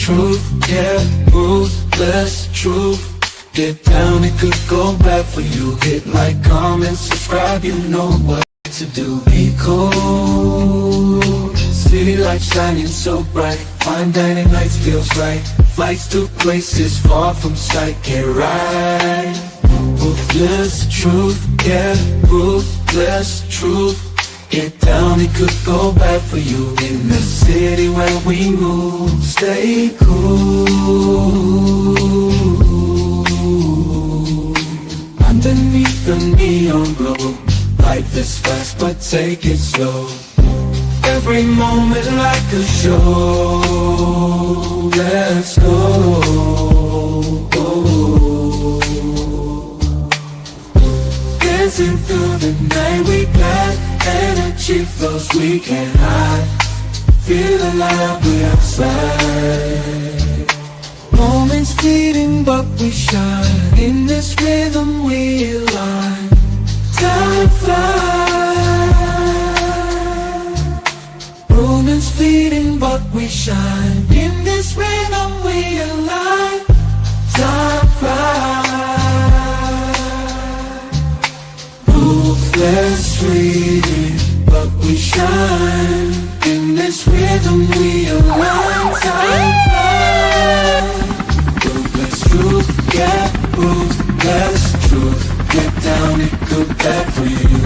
truth, yeah, ruthless truth. Get down, it could go bad for you. Hit like, comment, subscribe, you know what to do. Be cool, city lights shining so bright. Fine dining lights feels right. Flights to places far from sight. Get right, ruthless truth, yeah, ruthless truth. Get down, it could go bad for you. In the city where we move, stay cool. Underneath the neon glow, life is fast but take it slow. Every moment like a show. Let's go. Dancing through the night, we got energy flows we can't hide. Feel alive, we outside. Moments fleeting but we shine. In this rhythm we align. Time flies. Moments fleeting but we shine. In this rhythm we align. Time flies. Ruthless fleeting but we shine. In this rhythm we align. Time flies. Ruthless truth, yeah, ruthless truth. Get down, it could bad for you.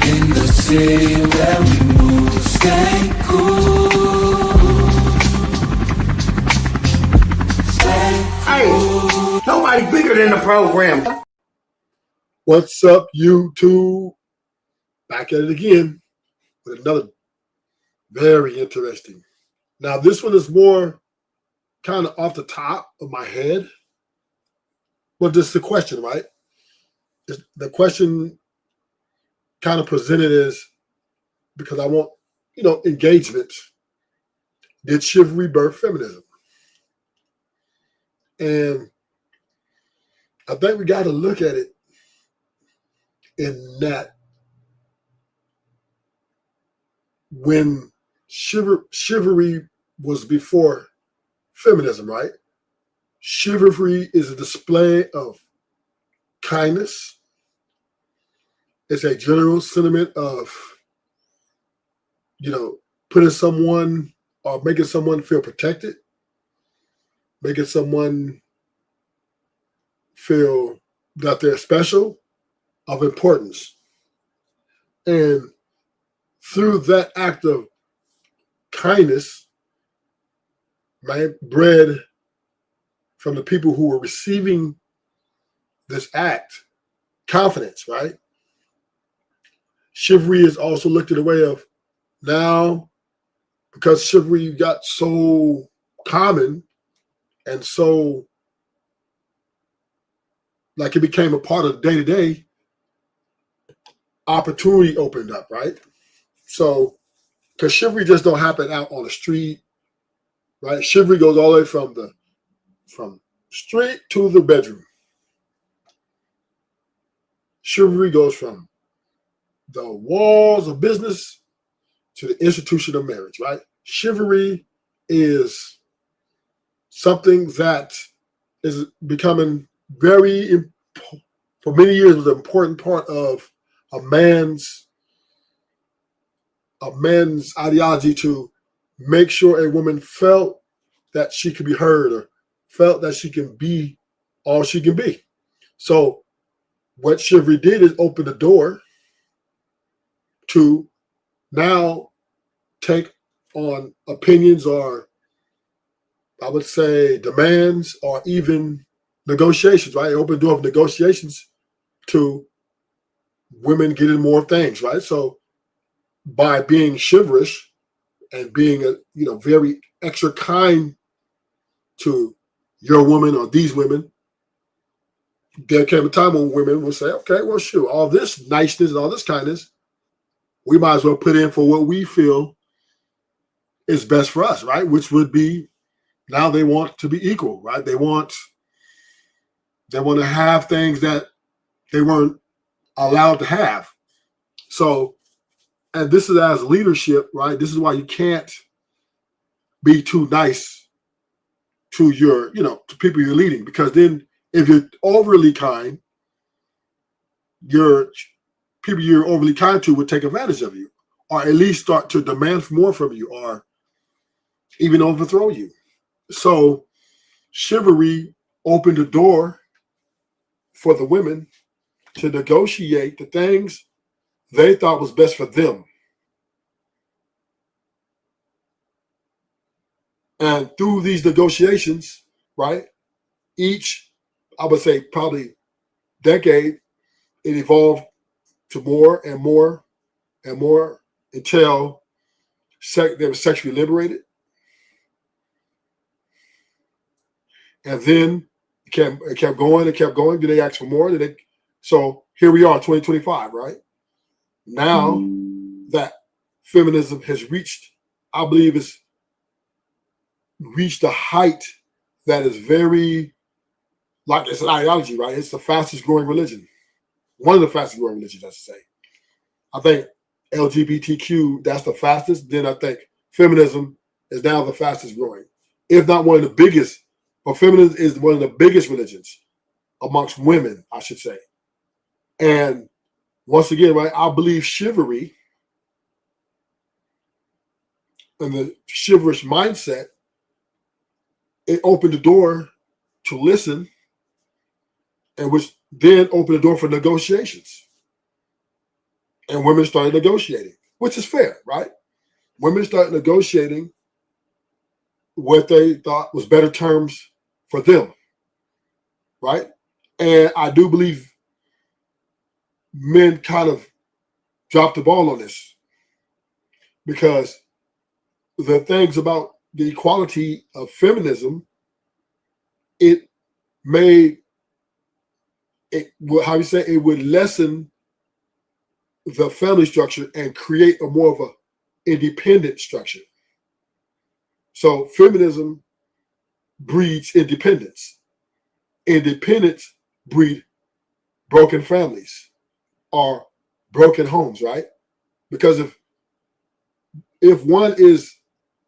In the city where we move, stay cool. Stay cool. Hey, nobody bigger than the program. What's up, YouTube? Back at it again with another very interesting. Now, this one is more kind of off the top of my head, but just the question, right? The question kind of presented is, because I want, engagement. Did chivalry birth feminism? And I think we got to look at it in that when chivalry was before feminism, right? Chivalry is a display of kindness. It's a general sentiment of, putting someone or making someone feel protected, making someone feel that they're special, of importance. And through that act of kindness, bred from the people who were receiving this act, confidence, right? Chivalry is also looked at a way of now, because chivalry got so common and so like it became a part of the day-to-day, opportunity opened up, right? So, because chivalry just don't happen out on the street, right? Chivalry goes all the way from street to the bedroom. Chivalry goes from the walls of business to the institution of marriage, right? Chivalry is something that is becoming for many years, was an important part of a man's ideology to make sure a woman felt that she could be heard or felt that she can be all she can be. So what chivalry did is open the door to now take on opinions or, I would say, demands or even negotiations, right? It opened the door of negotiations to women getting more things, right? So by being chivalrous and being very extra kind to your woman or these women, there came a time when women will say, okay, well, shoot, all this niceness and all this kindness, we might as well put in for what we feel is best for us, right? Which would be, now they want to be equal, right? They want to have things that they weren't allowed to have. So, and this is as leadership, right? This is why you can't be too nice to your, to people you're leading. Because then if you're overly kind, your people you're overly kind to would take advantage of you, or at least start to demand more from you, or even overthrow you. So chivalry opened the door for the women to negotiate the things they thought was best for them. And through these negotiations, right, each, I would say probably decade, it evolved to more and more and more until they were sexually liberated. And then it kept going, it kept going. Then they asked for more. So here we are, 2025, right? Now that feminism has reached, I believe it's reached a height that is very, like, it's an ideology, right? It's the fastest growing religion. One of the fastest growing religions, I should say. I think LGBTQ, that's the fastest. Then I think feminism is now the fastest growing, if not one of the biggest. But feminism is one of the biggest religions amongst women, I should say. And once again, right, I believe chivalry and the chivalrous mindset, it opened the door to listen, and which then opened the door for negotiations. And women started negotiating, which is fair, right? Women started negotiating what they thought was better terms for them, right? And I do believe men kind of dropped the ball on this, because the things about the equality of feminism, it made it, how you say, it would lessen the family structure and create a more of a independent structure. So feminism breeds independence. Independence breed broken families or broken homes, right? Because if one is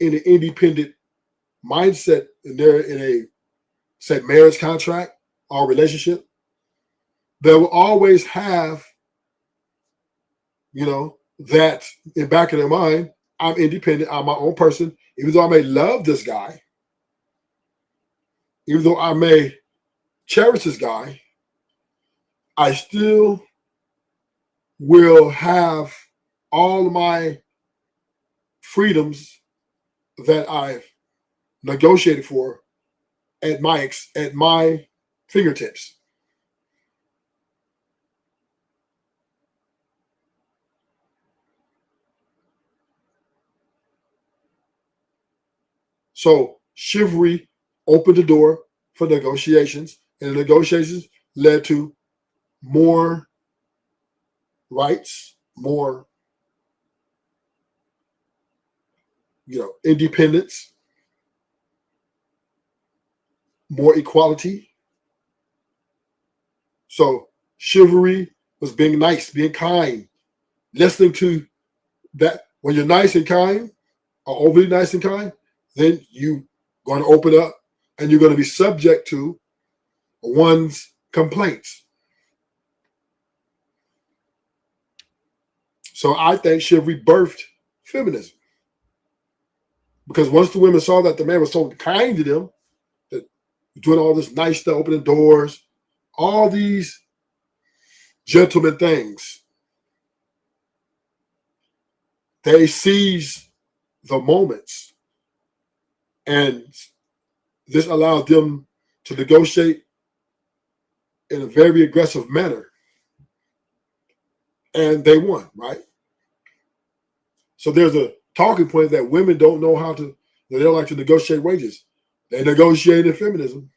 in an independent mindset and they're in a, say, marriage contract or relationship, they will always have, that in back of their mind, I'm independent, I'm my own person. Even though I may love this guy, even though I may cherish this guy, I still will have all my freedoms that I've negotiated for at my fingertips. So chivalry opened the door for negotiations, and the negotiations led to more rights, more, independence, more equality. So chivalry was being nice, being kind, listening to that. When you're nice and kind, or overly nice and kind, then you going to open up and you're going to be subject to one's complaints. So I think chivalry birthed feminism, because once the women saw that the man was so kind to them, that doing all this nice stuff, opening doors, all these gentleman things, they seized the moments, and this allowed them to negotiate in a very aggressive manner, and they won, right? So there's a talking point that women don't know how to, they don't like to negotiate wages. They negotiated feminism.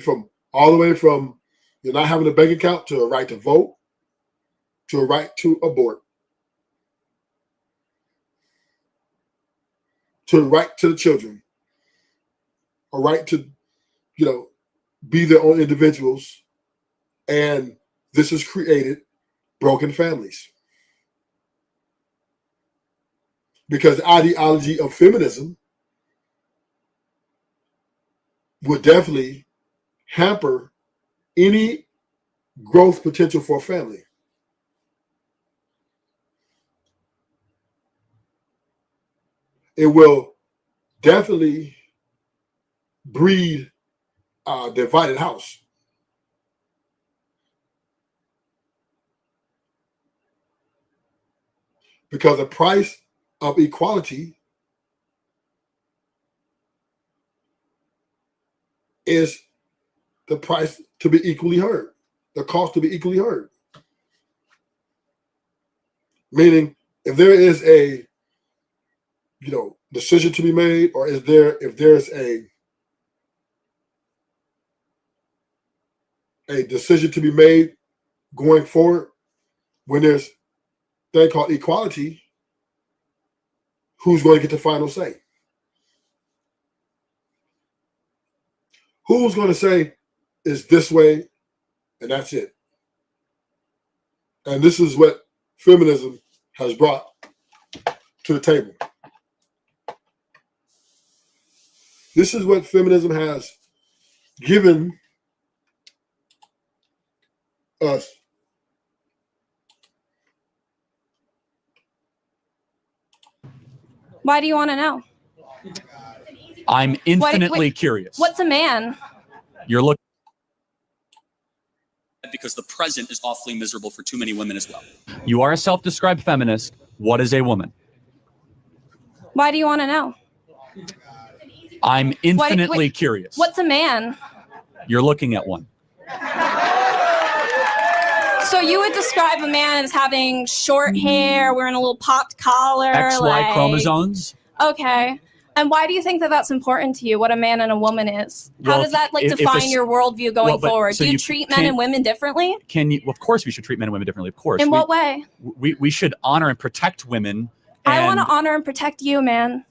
From all the way from you're not having a bank account, to a right to vote, to a right to abort, to a right to the children, a right to, be their own individuals. And this has created broken families, because the ideology of feminism would definitely hamper any growth potential for a family. It will definitely breed a divided house. Because the price of equality is the price to be equally heard, the cost to be equally heard. Meaning, if there is a decision to be made, or if there's a decision to be made going forward, when there's a thing called equality, who's going to get the final say? Who's going to say it's this way and that's it? And this is what feminism has brought to the table. This is what feminism has given us. Why do you want to know? I'm infinitely curious. What's a man? You're looking because the present is awfully miserable for too many women as well. You are a self-described feminist. What is a woman? Why do you want to know? I'm infinitely curious. What's a man? You're looking at one. So you would describe a man as having short hair, wearing a little popped collar, XY chromosomes. Okay. And why do you think that that's important to you, what a man and a woman is? How Well, does that if define your worldview going forward? so Do you you treat men can't- and women differently? Of course we should treat men and women differently, of course. In what way? We should honor and protect women. I want to honor and protect you, man.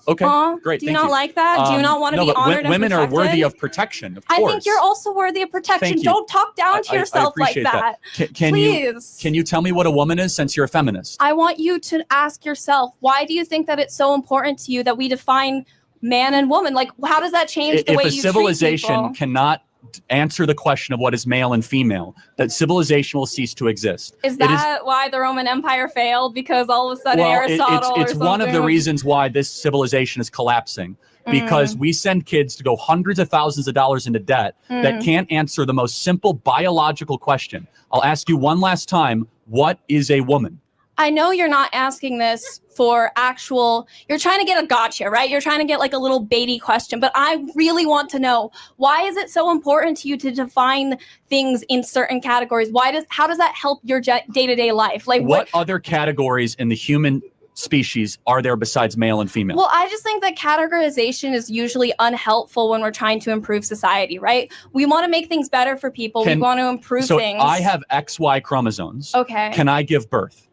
Okay, great. Do you thank not like that? Do you not want to no, be but honored women and are protected? worthy of protection, of course. I think you're also worthy of protection. Thank you. Don't talk down to yourself like appreciate that. Please. Can you tell me what a woman is, since you're a feminist? I want you to ask yourself, why do you think that it's so important to you that we define man and woman? Like, how does that change the way you treat people? If a civilization cannot answer the question of what is male and female, that civilization will cease to exist. Is that why the Roman Empire failed? Because all of a sudden Aristotle it's one of the reasons why this civilization is collapsing. Because we send kids to go hundreds of thousands of dollars into debt that can't answer the most simple biological question. I'll ask you one last time, what is a woman? I know you're not asking this for you're trying to get a gotcha, right? You're trying to get like a little baity question, but I really want to know, why is it so important to you to define things in certain categories? How does that help your day-to-day life? Like what other categories in the human species are there besides male and female? Well, I just think that categorization is usually unhelpful when we're trying to improve society, right? We want to make things better for people. We want to improve things. So I have XY chromosomes. Okay. Can I give birth?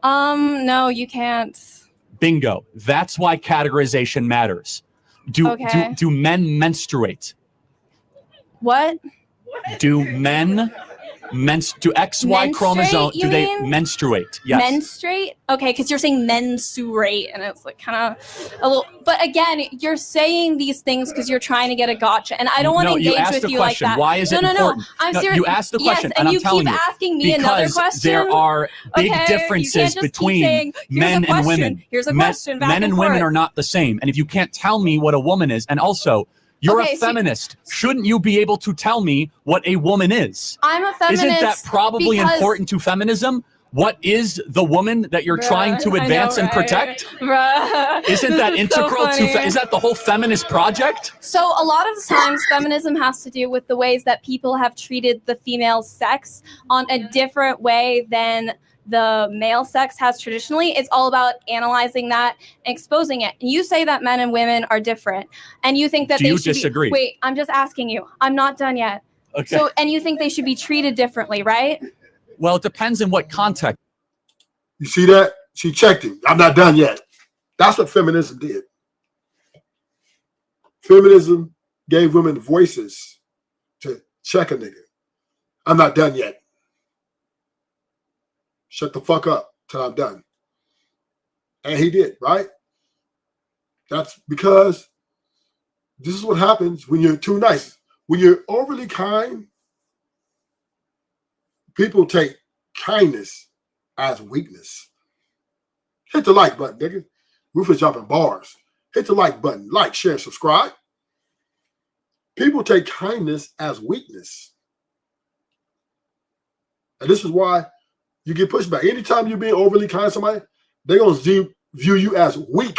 No, you can't. Bingo. That's why categorization matters. Do men menstruate? What? Do men do XY chromosomes, do they menstruate? Yes. Menstruate? Okay, because you're saying mensurate, and it's like kind of a little. But again, you're saying these things because you're trying to get a gotcha, and I don't want to engage with you like that. Why is it important? No. I'm serious. You asked the question, and I'm telling you. You keep asking me another question. Because there are big differences between men and women. Here's a question. Men and women are not the same, and if you can't tell me what a woman is, and also, you're a feminist. Shouldn't you be able to tell me what a woman is? I'm a feminist. Isn't that probably important to feminism? What is the woman that you're trying to advance and protect? Isn't that integral to? Is that the whole feminist project? So a lot of the times, feminism has to do with the ways that people have treated the female sex on a different way than the male sex has traditionally. It's all about analyzing that and exposing it. And you say that men and women are different, and you think that they should disagree? Wait, I'm just asking you. I'm not done yet. Okay. So, and you think they should be treated differently, right? Well, it depends in what context. You see that? She checked him. I'm not done yet. That's what feminism did. Feminism gave women voices to check a nigga. I'm not done yet. Shut the fuck up till I'm done. And he did, right? That's because This is what happens when you're too nice. When you're overly kind, people take kindness as weakness. Hit the like button, nigga. Rufus dropping bars. Hit the like button. Like, share, subscribe. People take kindness as weakness. And this is why you get pushback. Anytime you're being overly kind to somebody, they're going to view you as weak.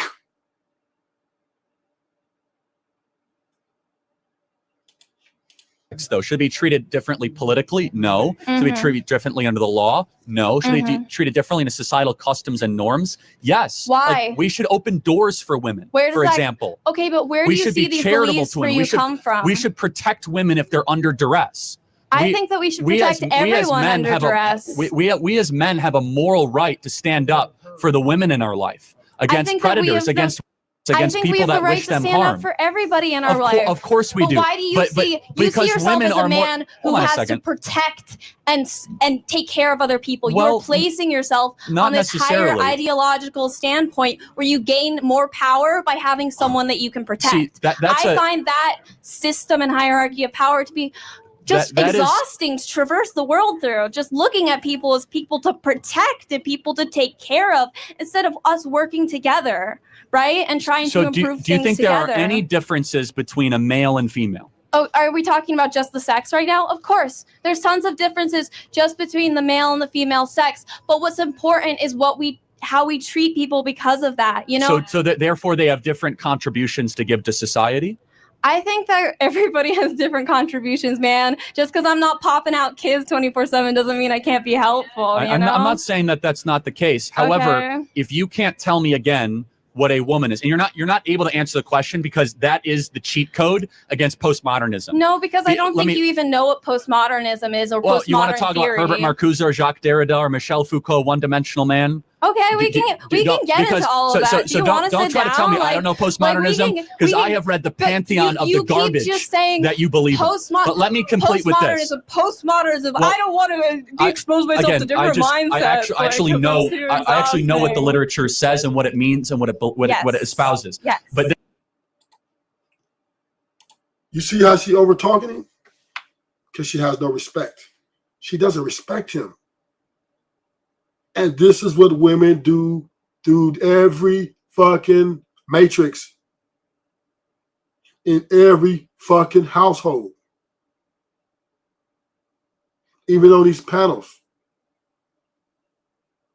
Though should it be treated differently politically? No. Should it be treated differently under the law? No. Should it be treated differently in societal customs and norms? Yes. Why? Like, we should open doors for women. For example. Okay, but where do you see these beliefs where you come from? We should protect women if they're under duress. I think that we should protect everyone under duress. We as men have a moral right to stand up for the women in our life against predators, against people that wish them harm. I think we have the right to stand up for everybody in our life. Oh, Of course we do. But why do you see yourself as a man who has to protect and take care of other people? You're placing yourself on this higher ideological standpoint where you gain more power by having someone that you can protect. See, I find that system and hierarchy of power to be just exhausting to traverse the world through. Just looking at people as people to protect and people to take care of instead of us working together, right? And trying to improve things together. Do you think there are any differences between a male and female? Oh, are we talking about just the sex right now? Of course. There's tons of differences just between the male and the female sex. But what's important is how we treat people because of that, you know? So therefore they have different contributions to give to society? I think that everybody has different contributions, man. Just because I'm not popping out kids 24/7 doesn't mean I can't be helpful. I'm not saying that that's not the case. However, if you can't tell me again what a woman is, and you're not able to answer the question because that is the cheat code against postmodernism. No, because I don't think you even know what postmodernism is or postmodern you want to talk theory. about Herbert Marcuse or Jacques Derrida or Michel Foucault, one-dimensional man? Okay, we can get into all of that. So don't try to tell me I don't know postmodernism because I have read the pantheon of the garbage that you believe in. But let me complete with this. Postmodernism. I don't want to expose myself to different mindsets. I actually know what the literature says and what it means and what it espouses. Yes. But you see how she over talking him? Because she has no respect. She doesn't respect him. And this is what women do through every fucking matrix in every fucking household. Even on these panels.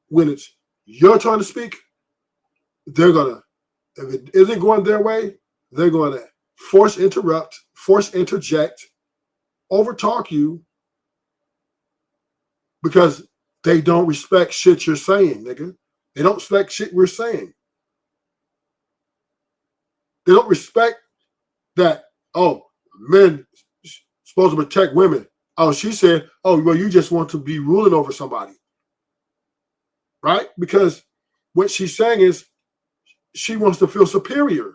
When it's your turn to speak, they're gonna, if it isn't going their way, they're gonna force interrupt, force interject, overtalk you because they don't respect shit you're saying, nigga. They don't respect shit we're saying. They don't respect that, oh, men supposed to protect women. Oh, she said, oh, well, you just want to be ruling over somebody. Right? Because what she's saying is she wants to feel superior.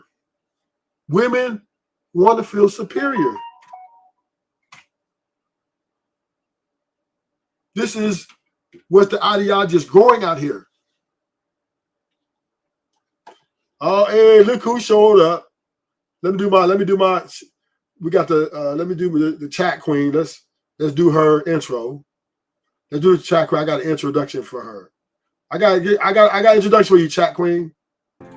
Women want to feel superior. This is what the ideology is growing out here. Oh, hey, look who showed up. Let me do my, we got let me do the chat queen. Let's do her intro. Let's do the chat queen. I got an introduction for her. I got an introduction for you, chat queen.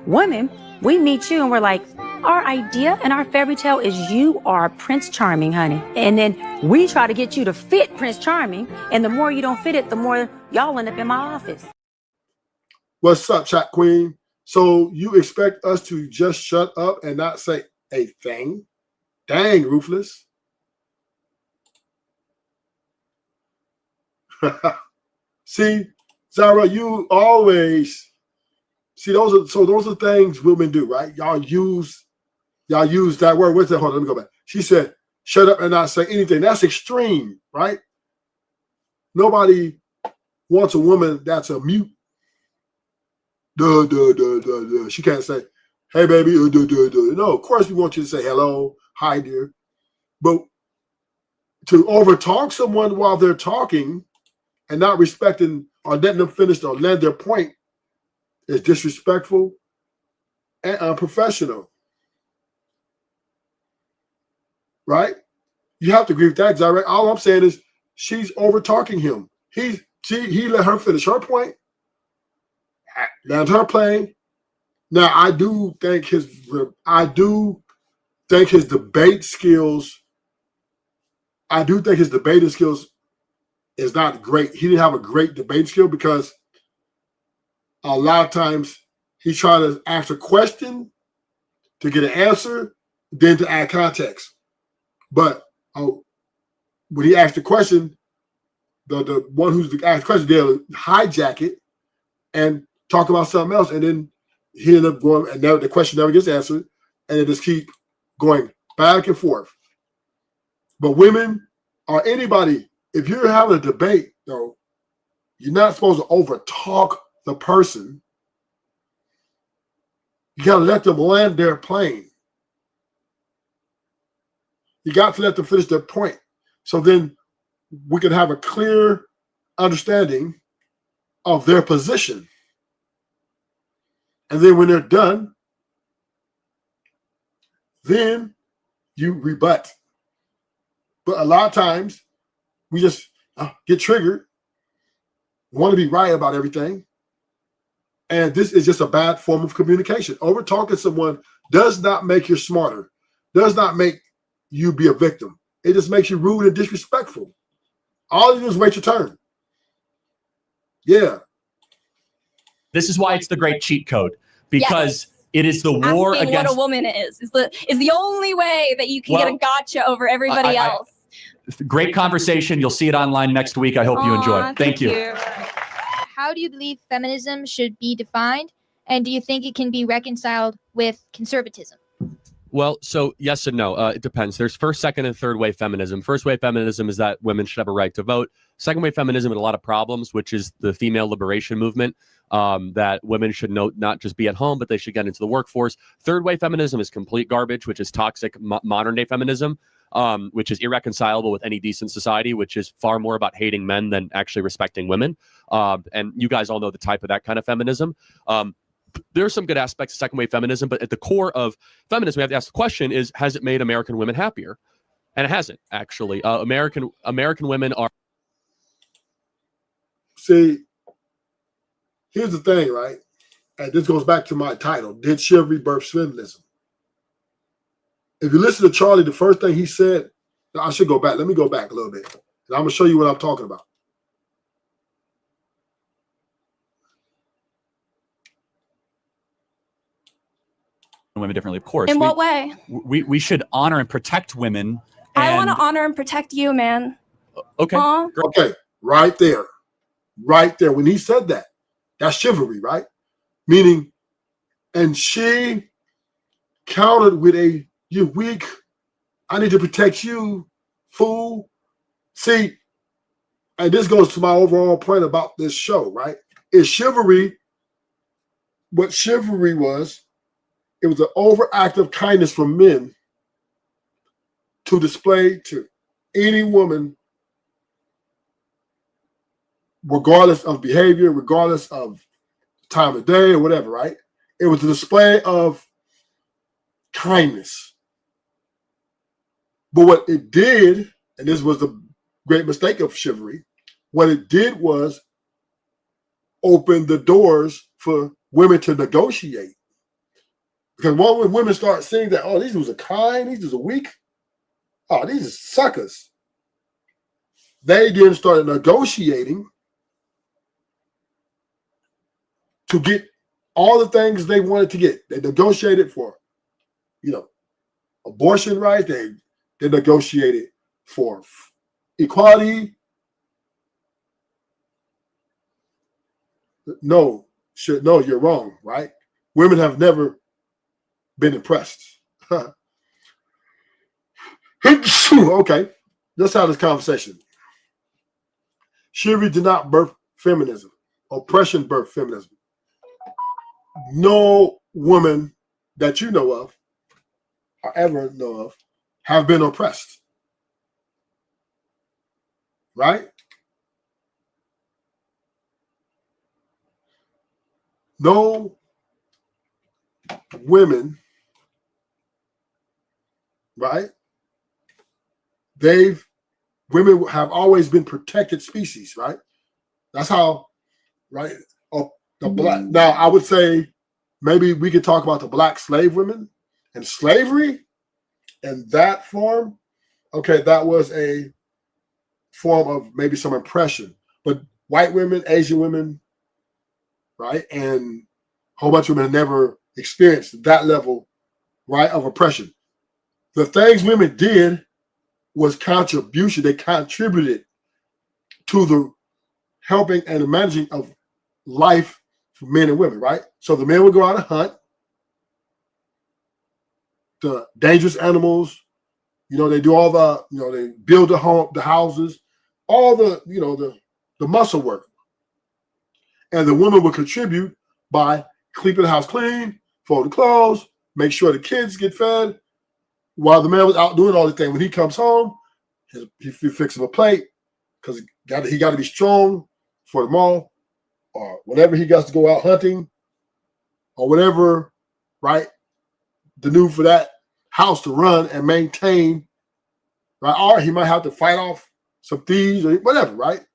Women, we meet you and we're like, our idea and our fairy tale is you are Prince Charming, honey. And then we try to get you to fit Prince Charming. And the more you don't fit it, the more y'all end up in my office. What's up, chat queen? So you expect us to just shut up and not say a thing? Dang, Ruthless. See, Zara, you always see those are things women do, right? Y'all use that word. What's that? Hold on, let me go back. She said, shut up and not say anything. That's extreme, right? Nobody wants a woman that's a mute. She can't say, hey, baby. No, of course we want you to say hello, hi, dear. But to overtalk someone while they're talking and not respecting or letting them finish or land their point is disrespectful and unprofessional. right? You have to agree with that. All I'm saying is she's over talking him. He let her finish her point. Land her plane. Now I do think his debate skills. I do think his debating skills is not great. He didn't have a great debate skill because a lot of times he's trying to ask a question to get an answer, then to add context. But when he asked the question, the one who's asked the question, they'll hijack it and talk about something else, and then he ended up going, and the question never gets answered, and they just keep going back and forth. But women or anybody, if you're having a debate, though, you're not supposed to over talk the person. You got to let them land their plane. You got to let them finish their point. So then we can have a clear understanding of their position. And then when they're done, then you rebut. But a lot of times we just get triggered, want to be right about everything. And this is just a bad form of communication. Over talking someone does not make you smarter, does not make you be a victim. It just makes you rude and disrespectful. All you do is wait your turn. Yeah. This is why it's the great cheat code, because it is the war Asking against what a woman is the only way that you can get a gotcha over everybody else. Great conversation. You'll see it online next week. I hope you enjoy it. Thank you. How do you believe feminism should be defined? And do you think it can be reconciled with conservatism? Well, so yes and no. It depends. There's first, second, and third wave feminism. First wave feminism is that women should have a right to vote. Second wave feminism had a lot of problems, which is the female liberation movement, that women should not just be at home, but they should get into the workforce. Third wave feminism is complete garbage, which is toxic modern day feminism, which is irreconcilable with any decent society, which is far more about hating men than actually respecting women. And you guys all know the type of that kind of feminism. There are some good aspects of second wave feminism, but at the core of feminism, we have to ask the question is, has it made American women happier? And it hasn't, actually. American women are... See, here's the thing, right? And this goes back to my title, Did Chivalry Birth Feminism? If you listen to Charlie, the first thing he said, I should go back. Let me go back a little bit. And I'm going to show you what I'm talking about. Women differently, of course. In what way? We should honor and protect women. I want to honor and protect you, man. Okay. Okay, right there. Right there. When he said that, that's chivalry, right? Meaning, and she countered with a, you're weak, I need to protect you, fool. See, and this goes to my overall point about this show, right? Is chivalry, what chivalry was, it was an overact of kindness from men to display to any woman, regardless of behavior, regardless of time of day or whatever, right? It was a display of kindness. But what it did, and this was the great mistake of chivalry, what it did was open the doors for women to negotiate. Because when women start seeing that, oh, these dudes are kind, these dudes are weak, oh, these are suckers, they then started negotiating to get all the things they wanted to get. They negotiated for, abortion rights. They negotiated for equality. No, you're wrong, right? Women have never been impressed. Okay, let's have this conversation. Chivalry did not birth feminism. Oppression birthed feminism. No woman that you know of or ever know of have been oppressed. Right? No women, right, women have always been protected species, right? That's how, right? Oh, the black. Now, I would say maybe we could talk about the black slave women and slavery and that form. Okay, that was a form of maybe some oppression, but white women, Asian women, right, and a whole bunch of women never experienced that level, right, of oppression. The things women did was contribution. They contributed to the helping and the managing of life for men and women, right? So the men would go out and hunt the dangerous animals. They do all the, they build the houses, all the, the muscle work. And the woman would contribute by keeping the house clean, folding clothes, make sure the kids get fed, while the man was out doing all the things. When he comes home, he fixes a plate because he got to be strong for the mall, or whenever he got to go out hunting, or whatever, right? The need for that house to run and maintain, right? Or he might have to fight off some thieves or whatever, right?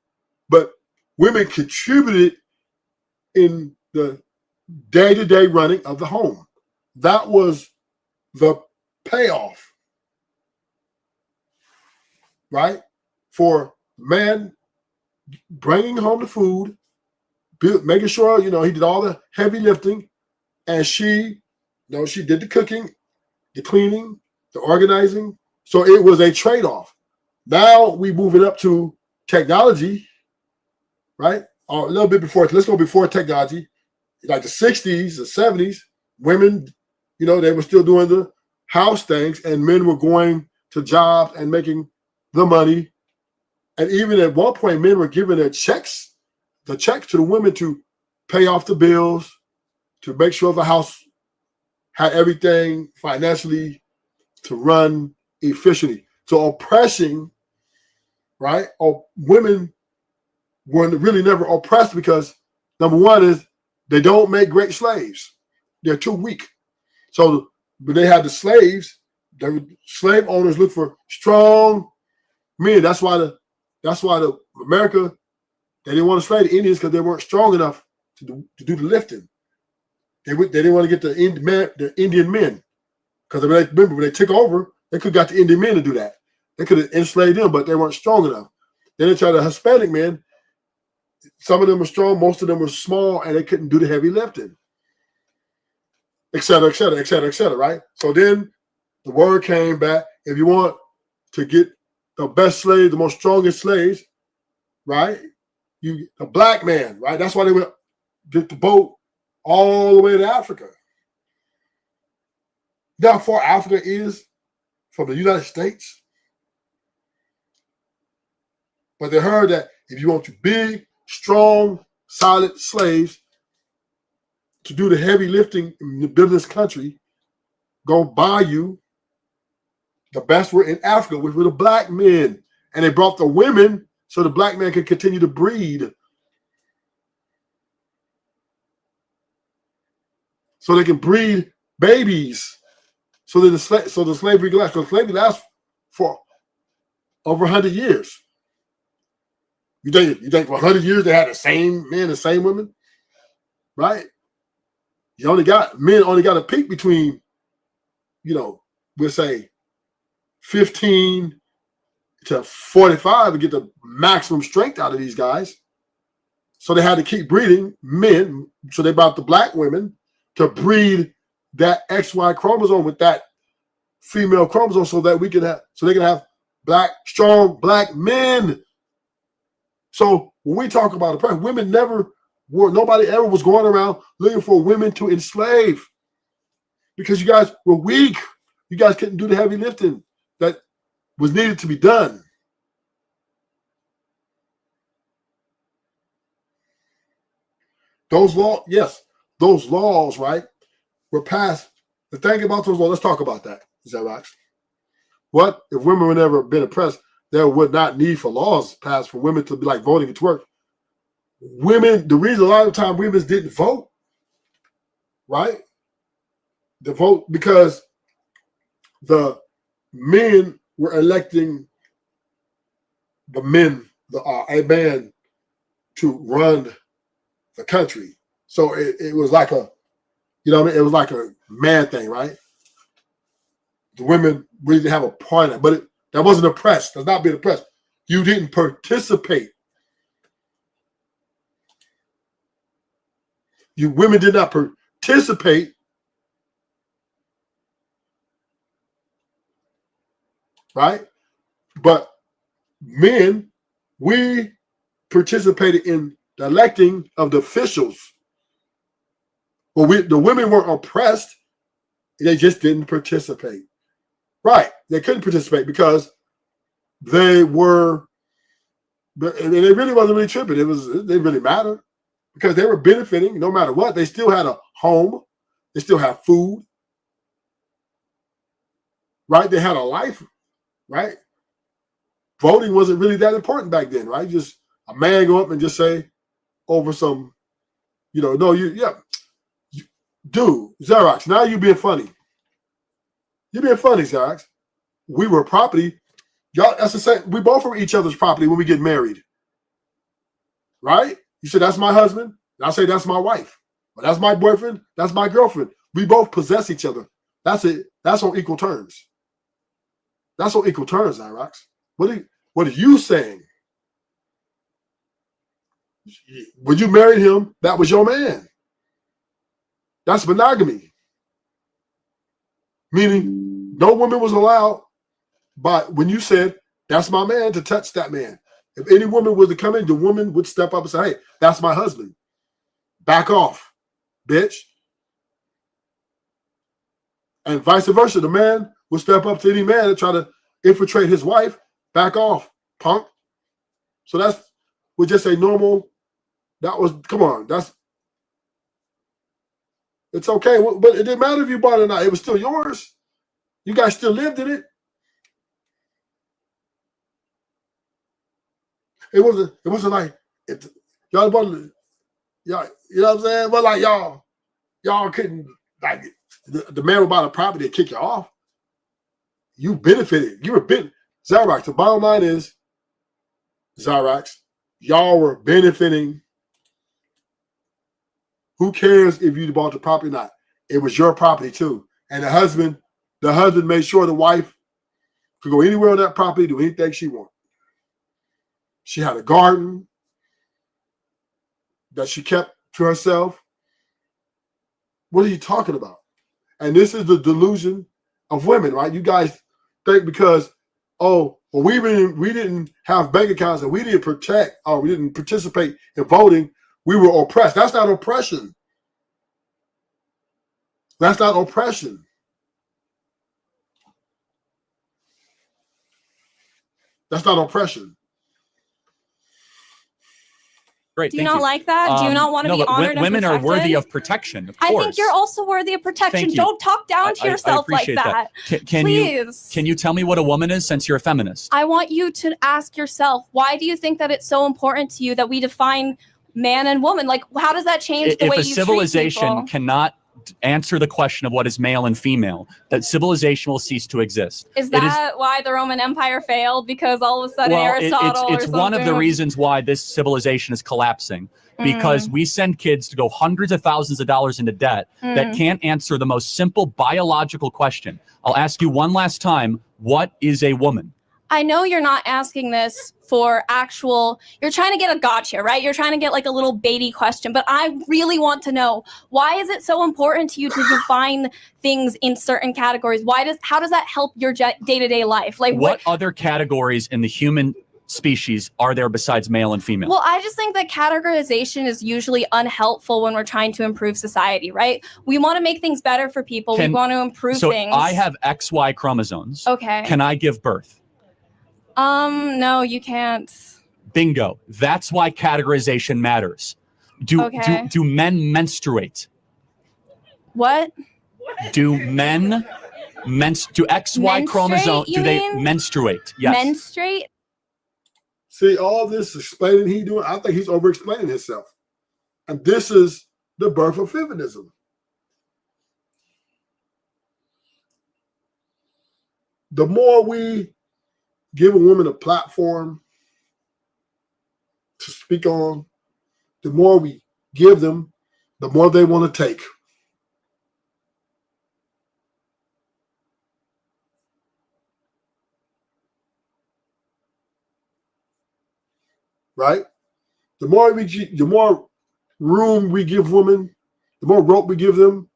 But women contributed in the day-to-day running of the home. That was the payoff, right? For man bringing home the food, making sure, he did all the heavy lifting, and she did the cooking, the cleaning, the organizing. So it was a trade-off. Now we move it up to technology, right? Or a little bit before, let's go before technology, like the 60s, the 70s, women, they were still doing the house things, and men were going to jobs and making the money. And even at one point, men were giving the checks to the women to pay off the bills, to make sure the house had everything financially to run efficiently. So oppressing, right? Or women were really never oppressed because number one is they don't make great slaves. They're too weak. So when they had the slaves, the slave owners look for strong men. That's why the America, they didn't want to slave the Indians because they weren't strong enough to do the lifting. They didn't want to get the Indian men, because remember when they took over, they could have got the Indian men to do that. They could have enslaved them, but they weren't strong enough. Then they tried the Hispanic men. Some of them were strong, most of them were small, and they couldn't do the heavy lifting, et cetera, et cetera, et cetera, et cetera, right? So then the word came back, if you want to get the best slaves, the most strongest slaves, right? A black man, right? That's why they went get the boat all the way to Africa. You know how far Africa is from the United States? But they heard that if you want big, strong, solid slaves to do the heavy lifting in the business country, go buy you the best were in Africa, which were the black men. And they brought the women so the black men could continue to breed. So they can breed babies. So that the slavery lasts. So slavery lasts for over 100 years. You think for 100 years they had the same men, the same women? Right? Men only got a peak between, we'll say 15 to 45 to get the maximum strength out of these guys. So they had to keep breeding men. So they brought the black women to breed that XY chromosome with that female chromosome so that they can have strong black men. So when we talk about oppression, women nobody ever was going around looking for women to enslave, because you guys were weak. You guys couldn't do the heavy lifting that was needed to be done. Those laws, right, were passed. The thing about those laws, let's talk about that. Is that right? What if women were never been oppressed? There would not need for laws passed for women to be like voting to work. Women, the reason a lot of the time women didn't vote, right? The vote because the men were electing the men, a man, to run the country. So it was like a, you know what I mean? It was like a man thing, right? The women really didn't have a part in that, but that wasn't oppressed. That's not being oppressed. You didn't participate. You women did not participate, right? But men, we participated in the electing of the officials. Well, the women weren't oppressed. They just didn't participate. Right. They couldn't participate because they were, and it really wasn't really tripping. It didn't really matter because they were benefiting no matter what. They still had a home. They still have food. Right. They had a life. Right. Voting wasn't really that important back then. Right. Just a man go up and just say over some, no, dude, Xerox, now you being funny. You're being funny, Xerox. We were property. Y'all, that's the same. We both were each other's property when we get married. Right? You say, that's my husband. And I say, that's my wife. But that's my boyfriend. That's my girlfriend. We both possess each other. That's it. That's on equal terms. That's on equal terms, Xerox. What are you saying? When you married him, that was your man. That's monogamy. Meaning no woman was allowed, but when you said, that's my man, to touch that man. If any woman was to come in, the woman would step up and say, hey, that's my husband. Back off, bitch. And vice versa. The man would step up to any man and try to infiltrate his wife. Back off, punk. So that's, we just say normal. That was, come on, it's okay. But it didn't matter if you bought it or not. It was still yours. You guys still lived in it. It wasn't like if y'all wanted, y'all, you know what I'm saying? But like y'all couldn't, like the man would buy the property and kick you off. You benefited. You were Xerox. The bottom line is, Xerox, y'all were benefiting. Who cares if you bought the property or not? It was your property too. And the husband made sure the wife could go anywhere on that property, do anything she wanted. She had a garden that she kept to herself. What are you talking about? And this is the delusion of women, right? You guys think because, oh, well, we didn't have bank accounts and we didn't protect or we didn't participate in voting, we were oppressed. That's not oppression. That's not oppression. That's not oppression. Great. Do you not like that? Do you not want to be honored and women protected? are worthy of protection. Of course. I think you're also worthy of protection. Thank you. Don't talk down to yourself I appreciate like that. Please. Can you tell me what a woman is since you're a feminist? I want you to ask yourself, why do you think that it's so important to you that we define man and woman? Like, how does that change the way you treat people? If a civilization cannot answer the question of what is male and female, that civilization will cease to exist. Is that why the Roman Empire failed? Because all of a sudden Aristotle it's one of the reasons why this civilization is collapsing. Because we send kids to go hundreds of thousands of dollars into debt that can't answer the most simple biological question. I'll ask you one last time, what is a woman? I know you're not asking this for you're trying to get a gotcha, right? You're trying to get like a little baity question, but I really want to know, why is it so important to you to define things in certain categories? How does that help your day-to-day life? Like what other categories in the human species are there besides male and female? Well, I just think that categorization is usually unhelpful when we're trying to improve society, right? We want to make things better for people. We want to improve things. So I have XY chromosomes. Okay. Can I give birth? No, you can't. Bingo. That's why categorization matters. Do men menstruate? What? Do men do XY chromosome, do they menstruate? Yes. Menstruate? See, all this explaining he's doing, I think he's over-explaining himself. And this is the birth of feminism. The more we give a woman a platform, speak on, the more we give them, the more they want to take. Right? The more room we give women, the more rope we give them,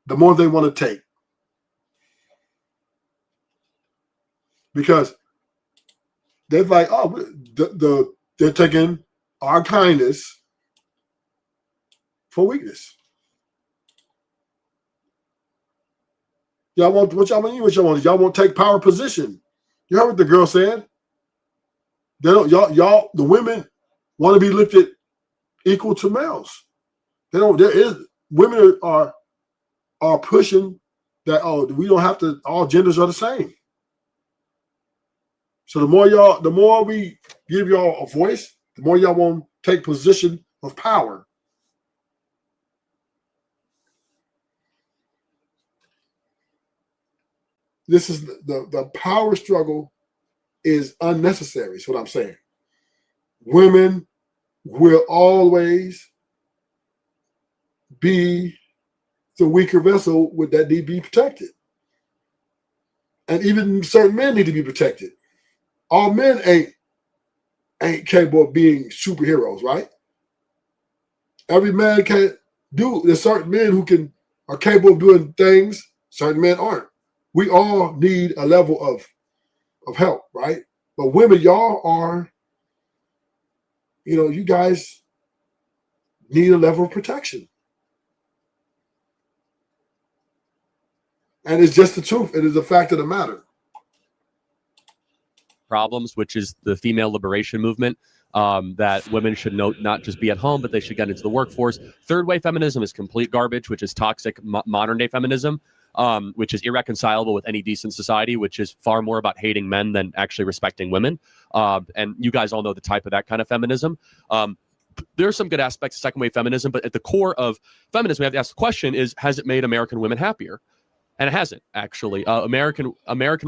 the more they want to take. Because they're like, oh, they're taking our kindness for weakness. Y'all want what y'all want? Y'all want to take power position. You heard what the girl said. They don't y'all the women want to be looked at equal to males. They don't. There is women are pushing that. Oh, we don't have to. All genders are the same. So the more we give y'all a voice, the more y'all want to take position of power. This is the power struggle is unnecessary, is what I'm saying. Women will always be the weaker vessel with that need to be protected. And even certain men need to be protected. All men ain't capable of being superheroes, right? Every man can't do. There's certain men who are capable of doing things, certain men aren't. We all need a level of help, right? But women, y'all are, you guys need a level of protection. And it's just the truth. It is a fact of the matter. Problems, which is the female liberation movement, that women should not just be at home, but they should get into the workforce. Third wave feminism is complete garbage, which is toxic modern day feminism, which is irreconcilable with any decent society, which is far more about hating men than actually respecting women. And you guys all know the type of that kind of feminism. There are some good aspects of second wave feminism, but at the core of feminism, we have to ask the question is, has it made American women happier? And it hasn't, actually. American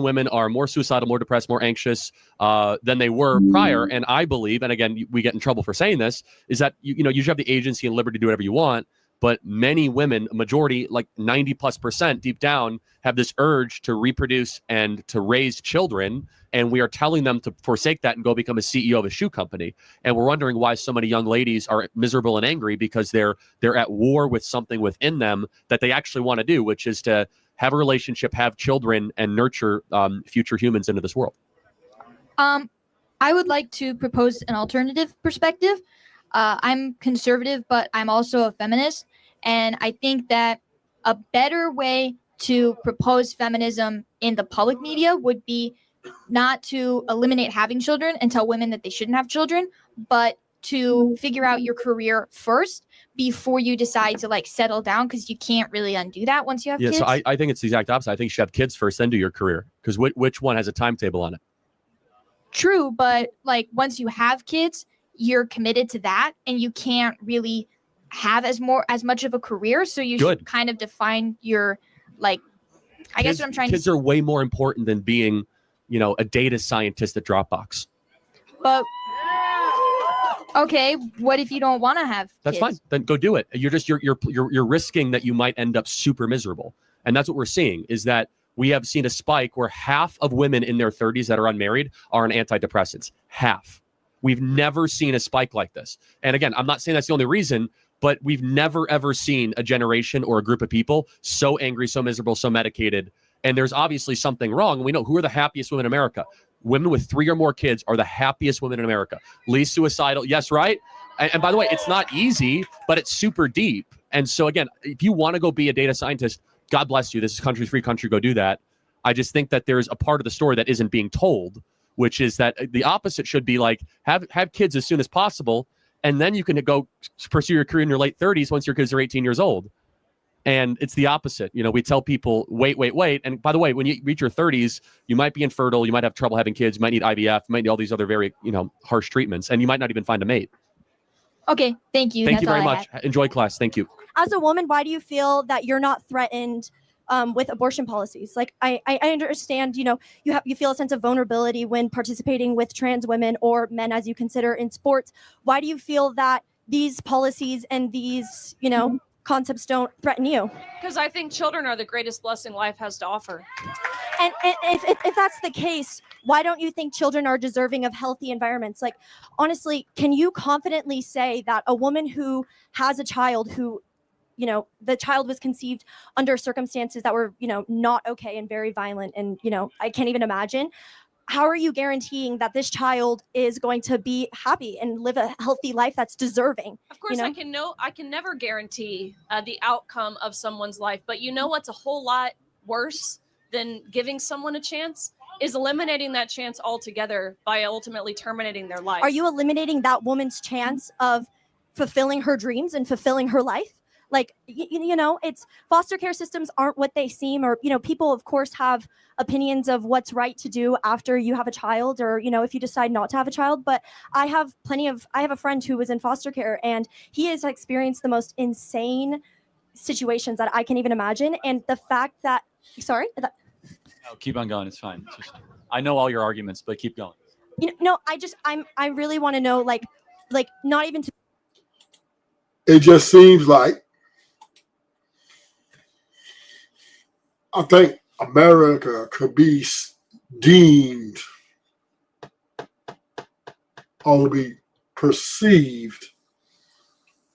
women are more suicidal, more depressed, more anxious than they were prior. And I believe, and again, we get in trouble for saying this, is that you should have the agency and liberty to do whatever you want. But many women, a majority, like 90+% deep down, have this urge to reproduce and to raise children. And we are telling them to forsake that and go become a CEO of a shoe company. And we're wondering why so many young ladies are miserable and angry, because they're at war with something within them that they actually want to do, which is to have a relationship, have children, and nurture future humans into this world. I would like to propose an alternative perspective. I'm conservative, but I'm also a feminist. And I think that a better way to propose feminism in the public media would be not to eliminate having children and tell women that they shouldn't have children, but to figure out your career first before you decide to settle down, because you can't really undo that once you have kids. So I think it's the exact opposite. I think you should have kids first, then do your career, because which one has a timetable on it? True, but once you have kids, you're committed to that, and you can't really have as much of a career. So you should kind of define your I guess what I'm trying to say. Kids are way more important than being, a data scientist at Dropbox. But okay, what if you don't want to have kids? That's fine. Then go do it. You're risking that you might end up super miserable. And that's what we're seeing, is that we have seen a spike where half of women in their 30s that are unmarried are on antidepressants. Half. We've never seen a spike like this. And again, I'm not saying that's the only reason, but we've never, ever seen a generation or a group of people so angry, so miserable, so medicated. And there's obviously something wrong. And we know who are the happiest women in America. Women with 3 or more kids are the happiest women in America. Least suicidal. Yes, right? And by the way, it's not easy, but it's super deep. And so again, if you want to go be a data scientist, God bless you. This is country, free country, go do that. I just think that there's a part of the story that isn't being told, which is that the opposite should be have kids as soon as possible. And then you can go pursue your career in your late 30s once your kids are 18 years old. And it's the opposite. We tell people, wait. And by the way, when you reach your 30s, you might be infertile. You might have trouble having kids. You might need IVF. You might need all these other very, harsh treatments. And you might not even find a mate. Okay. Thank you. Thank you very much. Enjoy class. Thank you. As a woman, why do you feel that you're not threatened with abortion policies. Like I understand, you know, you feel a sense of vulnerability when participating with trans women or men as you consider in sports. Why do you feel that these policies and these, you know, concepts don't threaten you? Because I think children are the greatest blessing life has to offer. And if that's the case, why don't you think children are deserving of healthy environments? Like, honestly, can you confidently say that a woman who has a child who, you know, the child was conceived under circumstances that were, you know, not okay and very violent, and, you know, I can't even imagine, how are you guaranteeing that this child is going to be happy and live a healthy life that's deserving? Of course, you know? I can never guarantee the outcome of someone's life, but you know what's a whole lot worse than giving someone a chance is eliminating that chance altogether by ultimately terminating their life. Are you eliminating that woman's chance of fulfilling her dreams and fulfilling her life? Like, you know, it's foster care systems aren't what they seem, or, you know, people of course have opinions of what's right to do after you have a child, or, you know, if you decide not to have a child. But I have a friend who was in foster care, and he has experienced the most insane situations that I can even imagine. And the fact that, sorry, No, keep on going. It's fine. It's just, I know all your arguments, but keep going. you know, no, I really want to know, like not even to. It just seems like, I think America could be deemed or be perceived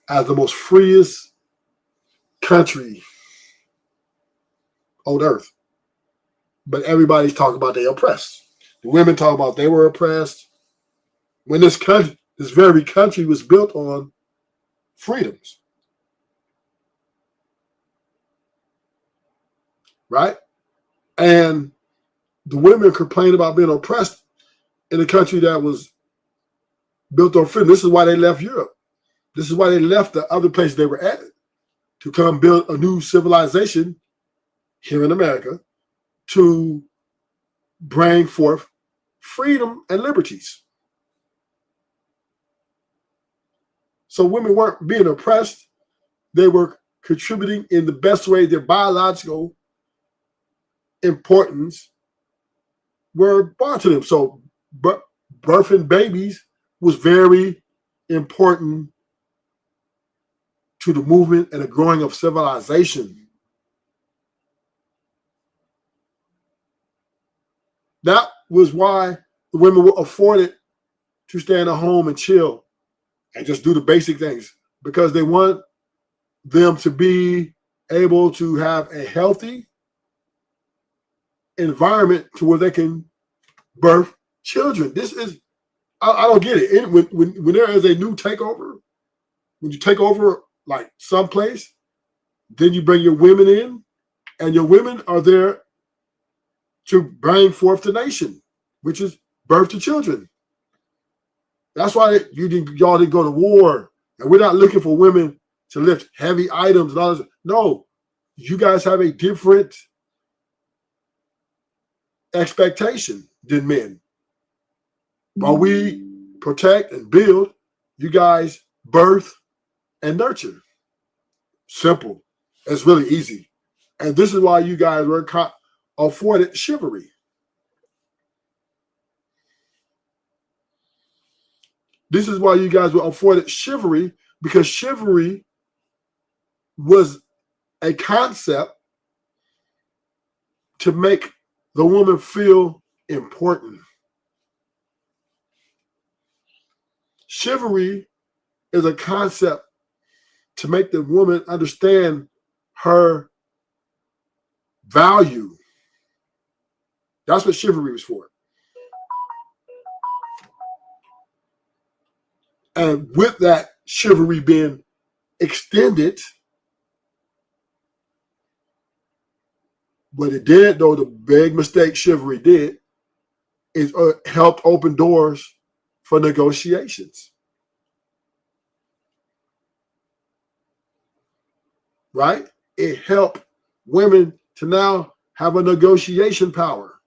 as the most freest country on earth. But everybody's talking about they oppressed. The women talk about they were oppressed. When this very country was built on freedoms. Right? And the women complain about being oppressed in a country that was built on freedom. This is why they left Europe. This is why they left the other places they were at to come build a new civilization here in America to bring forth freedom and liberties. So women weren't being oppressed. They were contributing in the best way. Their biological importance were brought to them. So birthing babies was very important to the movement and the growing of civilization. That was why the women were afforded to stay in a home and chill and just do the basic things, because they want them to be able to have a healthy environment to where they can birth children. This is, I don't get it. When there is a new takeover, when you take over like someplace, then you bring your women in, and your women are there to bring forth the nation, which is birth to children. That's why y'all didn't go to war, and we're not looking for women to lift heavy items and all this. No, you guys have a different expectation than men. While we protect and build, you guys birth and nurture. Simple. It's really easy. And this is why you guys were afforded chivalry. This is why you guys were afforded chivalry, because chivalry was a concept to make the woman feel important. Chivalry is a concept to make the woman understand her value. That's what chivalry was for. And with that chivalry being extended, what it did, though, the big mistake chivalry did, is helped open doors for negotiations. Right? It helped women to now have a negotiation power.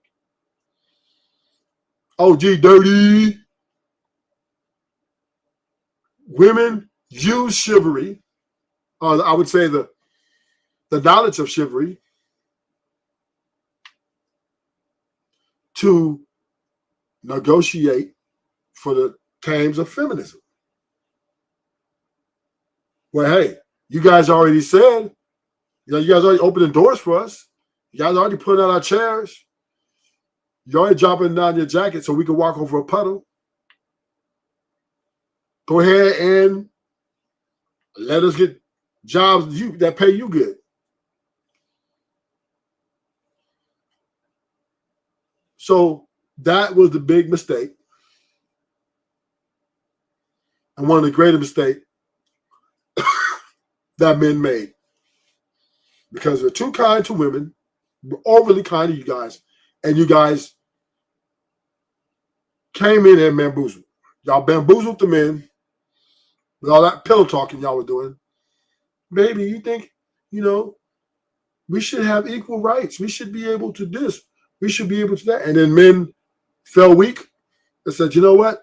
Oh, gee, dirty. Women use chivalry, I would say the knowledge of chivalry, to negotiate for the terms of feminism. Well, hey, you guys already said, you guys already opening doors for us. You guys already putting out our chairs. You're already dropping down your jacket so we can walk over a puddle. Go ahead and let us get jobs that pay you good. So that was the big mistake. And one of the greatest mistakes that men made. Because they're too kind to women, we're overly kind to you guys, and you guys came in and bamboozled. Y'all bamboozled the men with all that pillow talking y'all were doing. Baby, you think, we should have equal rights. We should be able to this. We should be able to that. And then men fell weak and said, you know what?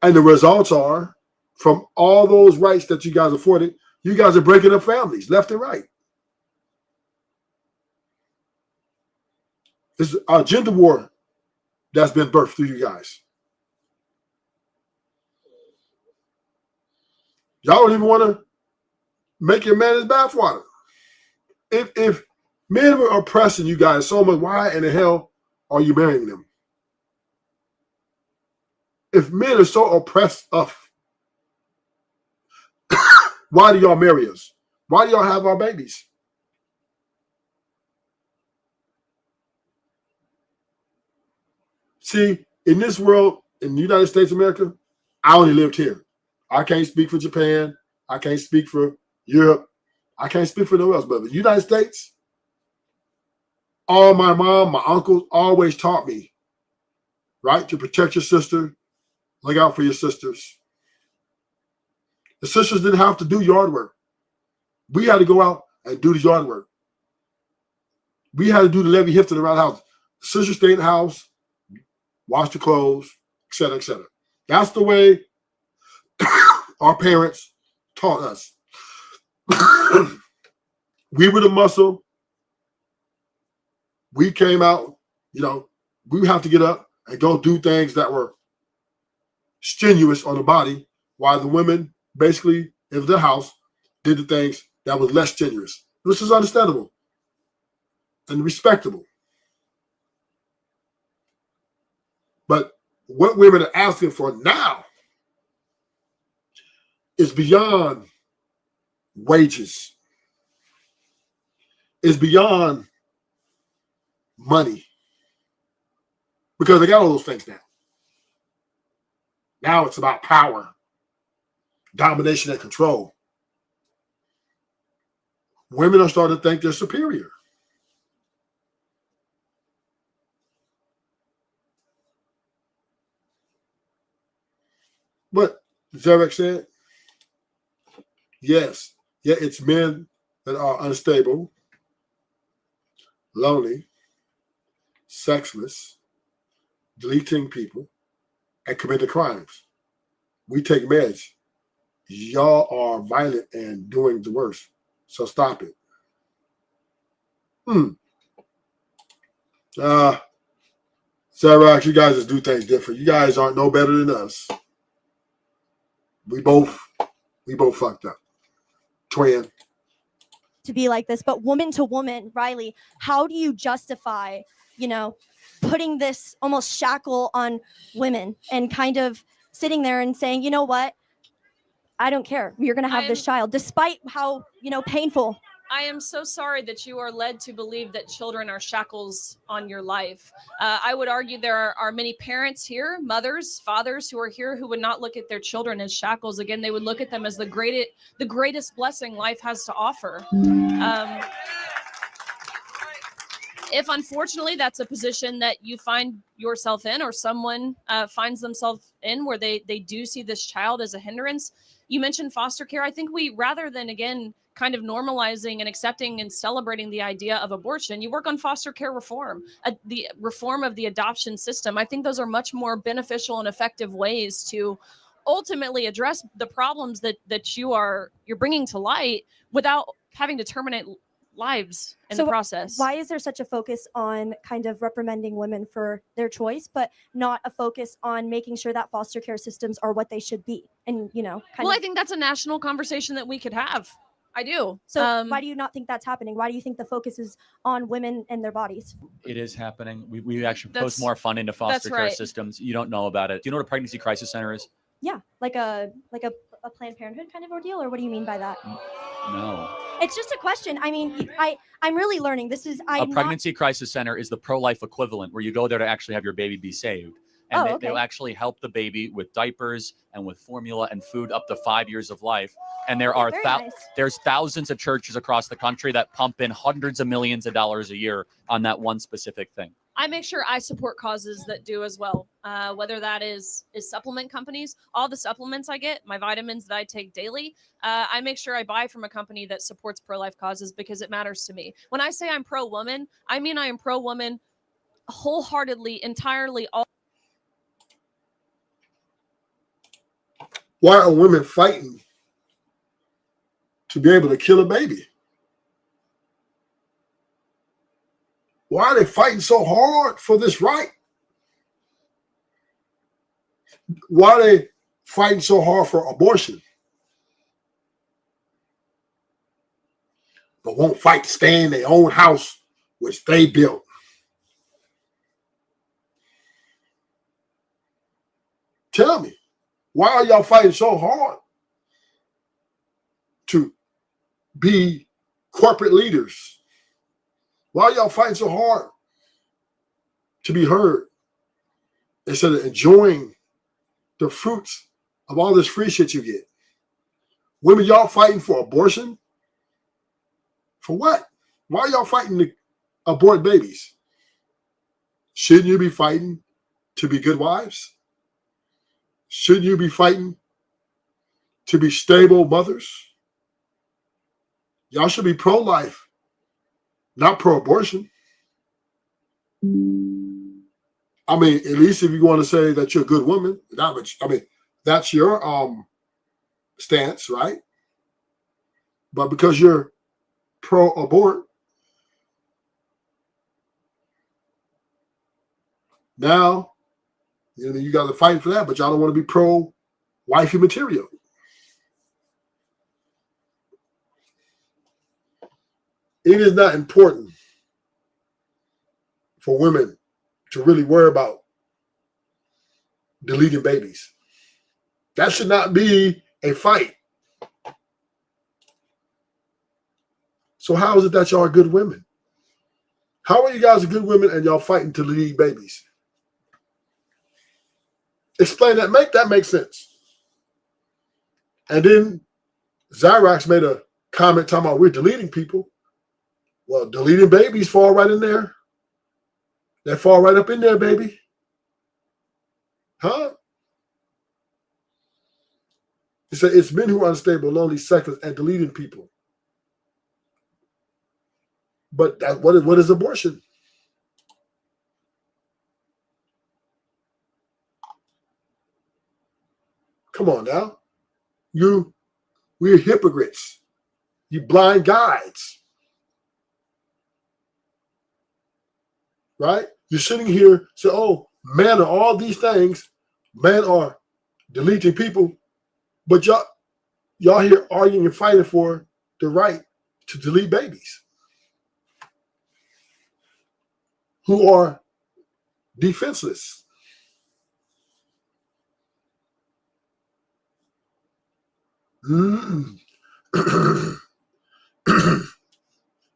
And the results are, from all those rights that you guys afforded, you guys are breaking up families left and right. This is a gender war that's been birthed through you guys. Y'all don't even want to make your man his bathwater. If men were oppressing you guys so much, why in the hell are you marrying them? If men are so oppressed of, why do y'all marry us? Why do y'all have our babies? See, in this world, in the United States of America, I only lived here. I can't speak for Japan. I can't speak for Europe. I can't speak for nowhere else. But the United States, all my mom, my uncles always taught me, right, to protect your sister, look out for your sisters. The sisters didn't have to do yard work. We had to go out and do the yard work. We had to do the Levy Hifton around the house. The sisters stayed in the house, wash the clothes, et cetera, et cetera. That's the way our parents taught us. We were the muscle. We came out, we would have to get up and go do things that were strenuous on the body, while the women basically, in the house, did the things that was less strenuous. This is understandable and respectable. But what women are asking for now is beyond wages. It's beyond money. Because they got all those things now. Now it's about power, domination, and control. Women are starting to think they're superior. But Zarek said, yes, it's men that are unstable, lonely, sexless, deleting people, and committing crimes. We take meds. Y'all are violent and doing the worst. So stop it. Zarek, you guys just do things different. You guys aren't no better than us. We both fucked up. Twin. To be like this, but woman to woman, Riley, how do you justify, putting this almost shackle on women and kind of sitting there and saying, you know what? I don't care. You're going to have this child, despite how, painful. I am so sorry that you are led to believe that children are shackles on your life. I would argue there are many parents here, mothers, fathers who are here who would not look at their children as shackles. Again, they would look at them as the greatest blessing life has to offer. If unfortunately that's a position that you find yourself in, or someone finds themselves in, where they do see this child as a hindrance, you mentioned foster care. I think we, rather than, again, kind of normalizing and accepting and celebrating the idea of abortion, you work on foster care reform, the reform of the adoption system. I think those are much more beneficial and effective ways to ultimately address the problems that you're bringing to light without having to terminate lives in So the process. why is there such a focus on kind of reprimanding women for their choice, but not a focus on making sure that foster care systems are what they should be? And, you know, kind Well, of. I think that's a national conversation that we could have. I do. So why do you not think that's happening? Why do you think the focus is on women and their bodies? It is happening. We actually That's- post more funding to foster that's care right. systems. You don't know about it. Do you know what a pregnancy crisis center is? Yeah, like a Planned Parenthood kind of ordeal, or what do you mean by that? No. It's just a question. I mean, I'm really learning. This is A pregnancy crisis center is the pro-life equivalent where you go there to actually have your baby be saved. And Oh, they'll okay. actually help the baby with diapers and with formula and food up to 5 years of life. And there are very nice. there's thousands of churches across the country that pump in hundreds of millions of dollars a year on that one specific thing. I make sure I support causes that do as well. Whether that is supplement companies, all the supplements I get, my vitamins that I take daily, I make sure I buy from a company that supports pro-life causes because it matters to me. When I say I'm pro-woman, I mean I am pro-woman wholeheartedly, entirely. All. Why are women fighting to be able to kill a baby? Why are they fighting so hard for this right? Why are they fighting so hard for abortion? But won't fight to stay in their own house, which they built. Tell me, why are y'all fighting so hard to be corporate leaders? Why are y'all fighting so hard to be heard instead of enjoying the fruits of all this free shit you get? Women, y'all fighting for abortion? For what? Why are y'all fighting to abort babies? Shouldn't you be fighting to be good wives? Shouldn't you be fighting to be stable mothers? Y'all should be pro-life, not pro-abortion. I mean, at least if you want to say that you're a good woman, that's your stance, right? But because you're pro-abort, now you got to fight for that, but y'all don't want to be pro-wifey material. It is not important for women to really worry about deleting babies. That should not be a fight. So how is it that y'all are good women? How are you guys good women and y'all fighting to delete babies? Explain that. Make that make sense. And then Zyrax made a comment talking about we're deleting people. Well, deleting babies fall right in there. They fall right up in there, baby. Huh? He said it's men who are unstable, lonely, sexless, and deleting people. But what is abortion? Come on now. We're hypocrites. You blind guides. Right? You're sitting here saying, oh, men are all these things. Men are deleting people. But y'all here arguing and fighting for the right to delete babies who are defenseless.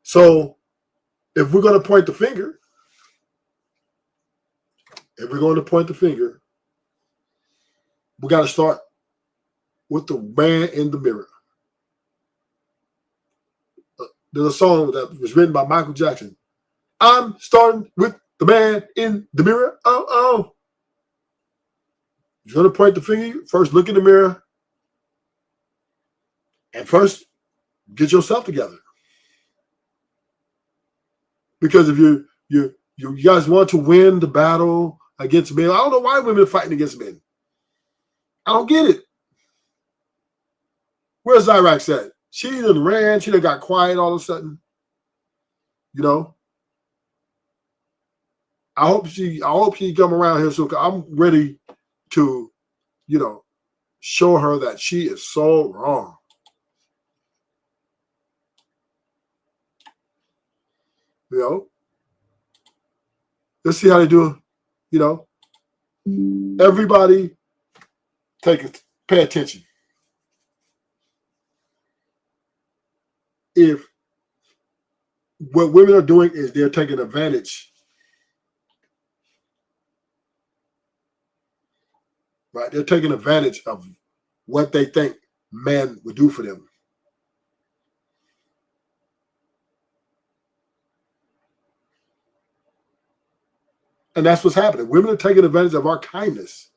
So if we're going to point the finger, we got to start with the man in the mirror. There's a song that was written by Michael Jackson. I'm starting with the man in the mirror. Oh, oh. If you're going to point the finger, first look in the mirror and first get yourself together. Because if you guys want to win the battle against men, I don't know why women are fighting against men. I don't get it. Where's Zyrax at? She done ran. She done got quiet all of a sudden. You know, I hope she come around here soon. I'm ready to, you know, show her that she is so wrong. You know, let's see how they do. You know, everybody pay attention. If what women are doing is they're taking advantage, right? They're taking advantage of what they think men would do for them. And that's what's happening. Women are taking advantage of our kindness.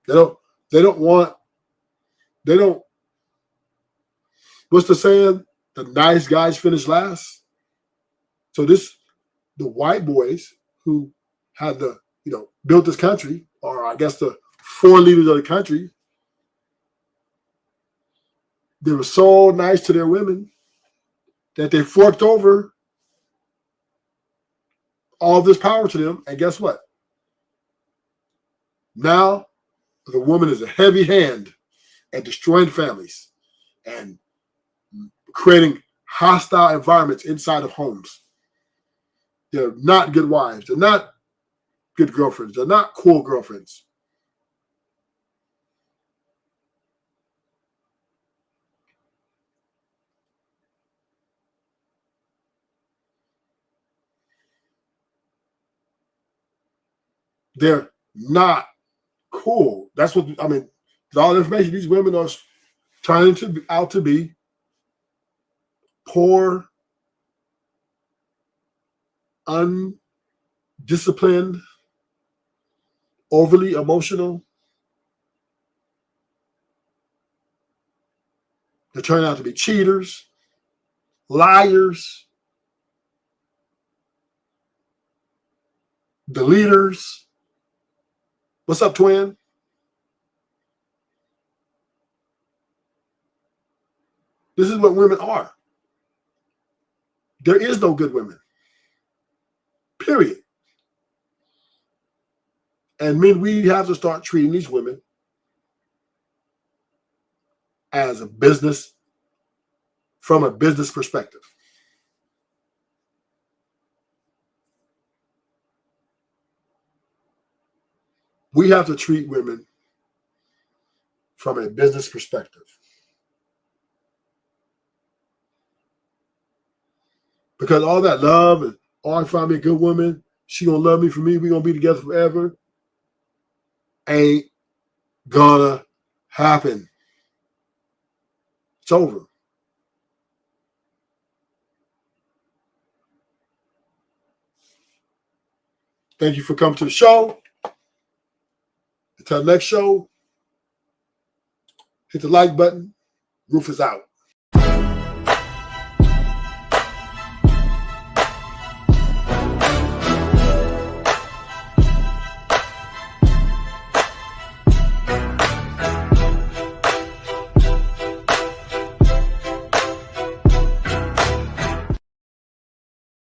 They don't what's the saying? The nice guys finish last. So the white boys who had built this country, or I guess the four leaders of the country, they were so nice to their women that they forked over all this power to them. And guess what? Now the woman is a heavy hand at destroying families and creating hostile environments inside of homes. They're not good wives. They're not good girlfriends. They're not cool girlfriends. They're not cool. That's what I mean. All the information these women are turning out to be poor, undisciplined, overly emotional. They turn out to be cheaters, liars, deleters. What's up, twin? This is what women are. There is no good women. Period. And men, we have to start treating these women as a business, from a business perspective. We have to treat women from a business perspective. Because all that love and, I find me a good woman, she gonna love me for me, we gonna be together forever, ain't gonna happen. It's over. Thank you for coming to the show. Until next show, hit the like button. Rufus out.